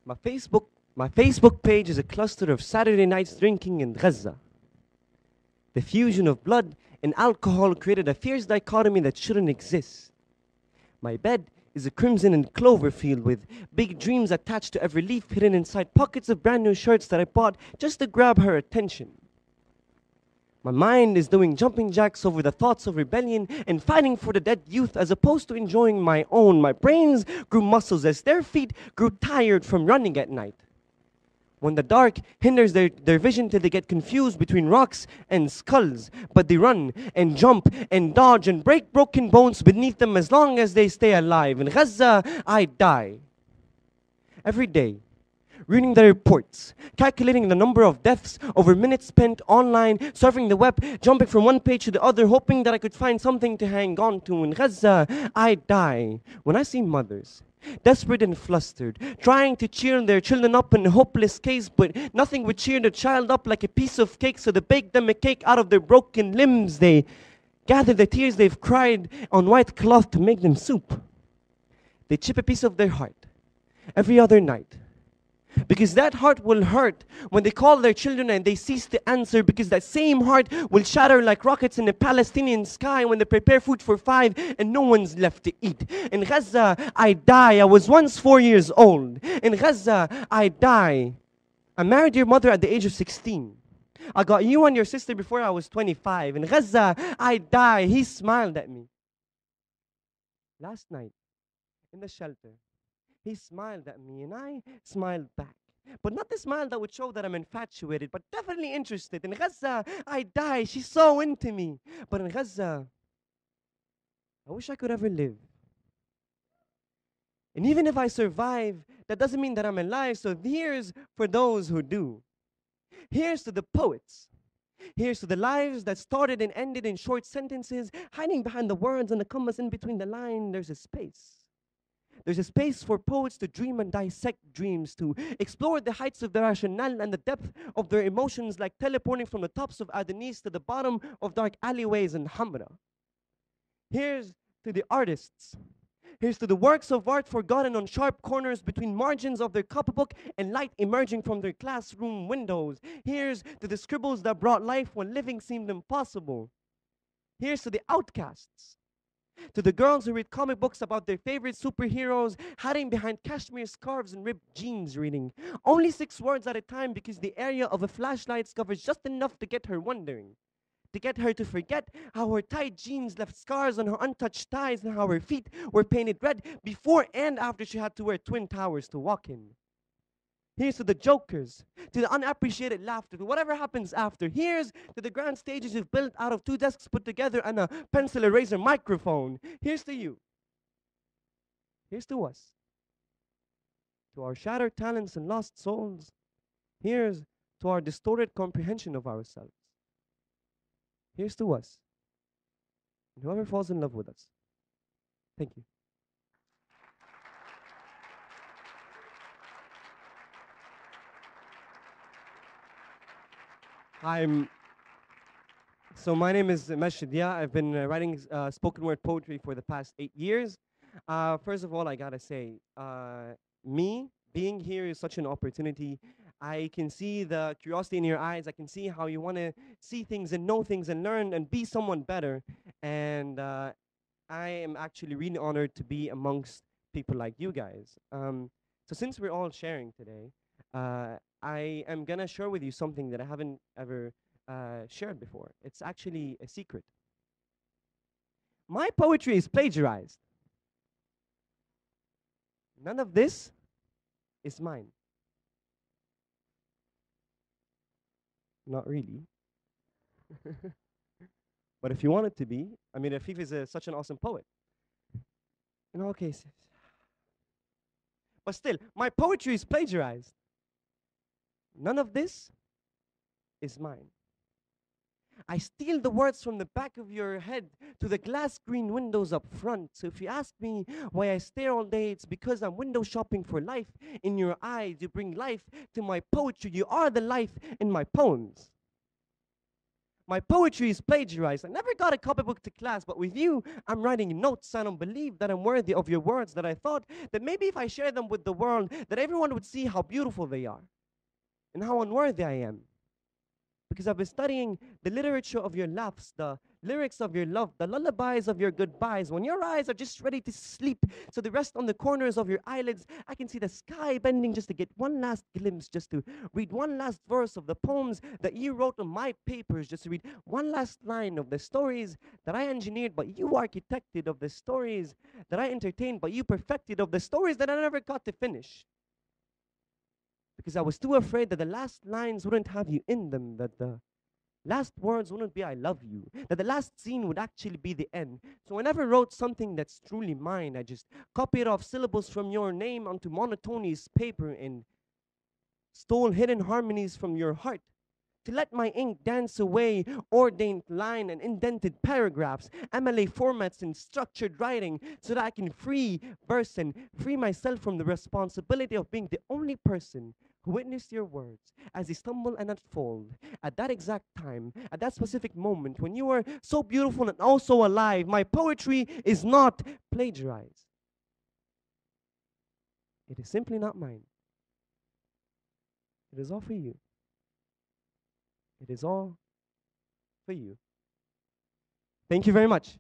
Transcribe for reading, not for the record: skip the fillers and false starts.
My Facebook, my Facebook page is a cluster of Saturday nights drinking in Gaza. The fusion of blood and alcohol created a fierce dichotomy that shouldn't exist. My bed is a crimson and clover field with big dreams attached to every leaf hidden inside pockets of brand new shirts that I bought just to grab her attention. My mind is doing jumping jacks over the thoughts of rebellion and fighting for the dead youth as opposed to enjoying my own. My brains grew muscles as their feet grew tired from running at night. When the dark hinders their vision till they get confused between rocks and skulls, but they run and jump and dodge and break broken bones beneath them as long as they stay alive. In Gaza, I die. Every day, reading the reports, calculating the number of deaths over minutes spent online, surfing the web, jumping from one page to the other, hoping that I could find something to hang on to. In Gaza, I die. When I see mothers, desperate and flustered, trying to cheer their children up in a hopeless case, but nothing would cheer the child up like a piece of cake, so they bake them a cake out of their broken limbs. They gather the tears they've cried on white cloth to make them soup. They chip a piece of their heart every other night, because that heart will hurt when they call their children and they cease to answer, because that same heart will shatter like rockets in the Palestinian sky when they prepare food for 5 and no one's left to eat. In Gaza, I die. I was once 4 years old. In Gaza, I die. I married your mother at the age of 16. I got you and your sister before I was 25. In Gaza, I die. He smiled at me. Last night, in the shelter, he smiled at me and I smiled back. But not the smile that would show that I'm infatuated, but definitely interested. In Gaza, I die. She's so into me. But in Gaza, I wish I could ever live. And even if I survive, that doesn't mean that I'm alive. So here's for those who do. Here's to the poets. Here's to the lives that started and ended in short sentences, hiding behind the words and the commas in between the line. There's a space. There's a space for poets to dream and dissect dreams, to explore the heights of the rationale and the depth of their emotions, like teleporting from the tops of Adonis to the bottom of dark alleyways in Hamra. Here's to the artists. Here's to the works of art forgotten on sharp corners between margins of their copybook and light emerging from their classroom windows. Here's to the scribbles that brought life when living seemed impossible. Here's to the outcasts. To the girls who read comic books about their favorite superheroes, hiding behind cashmere scarves and ripped jeans, reading only 6 words at a time because the area of a flashlight covers just enough to get her wondering. To get her to forget how her tight jeans left scars on her untouched thighs and how her feet were painted red before and after she had to wear twin towers to walk in. Here's to the jokers, to the unappreciated laughter, to whatever happens after. Here's to the grand stages you've built out of 2 desks put together and a pencil eraser microphone. Here's to you. Here's to us. To our shattered talents and lost souls. Here's to our distorted comprehension of ourselves. Here's to us. And whoever falls in love with us. Thank you. So my name is MAJD SHIDIAC. I've been writing spoken word poetry for the past 8 years. First of all, I gotta say, me being here is such an opportunity. I can see the curiosity in your eyes. I can see how you want to see things and know things and learn and be someone better. And I am actually really honored to be amongst people like you guys. So since we're all sharing today, I am gonna share with you something that I haven't ever shared before. It's actually a secret. My poetry is plagiarized. None of this is mine. Not really. But if you want it to be, I mean, Afif is such an awesome poet. In all cases. But still, my poetry is plagiarized. None of this is mine. I steal the words from the back of your head to the glass green windows up front. So if you ask me why I stare all day, it's because I'm window shopping for life. In your eyes, you bring life to my poetry. You are the life in my poems. My poetry is plagiarized. I never got a copybook to class, but with you, I'm writing notes. I don't believe that I'm worthy of your words, that I thought that maybe if I share them with the world, that everyone would see how beautiful they are and how unworthy I am. Because I've been studying the literature of your laughs, the lyrics of your love, the lullabies of your goodbyes. When your eyes are just ready to sleep, so they rest on the corners of your eyelids, I can see the sky bending just to get one last glimpse, just to read one last verse of the poems that you wrote on my papers, just to read one last line of the stories that I engineered, but you architected, of the stories that I entertained, but you perfected, of the stories that I never got to finish. Because I was too afraid that the last lines wouldn't have you in them, that the last words wouldn't be I love you, that the last scene would actually be the end. So I never wrote something that's truly mine. I just copied off syllables from your name onto monotonous paper and stole hidden harmonies from your heart. To let my ink dance away ordained line and indented paragraphs, MLA formats and structured writing, so that I can free verse and free myself from the responsibility of being the only person who witnessed your words as they stumble and unfold. At that exact time, at that specific moment, when you were so beautiful and also alive, my poetry is not plagiarized. It is simply not mine. It is all for you. It is all for you. Thank you very much.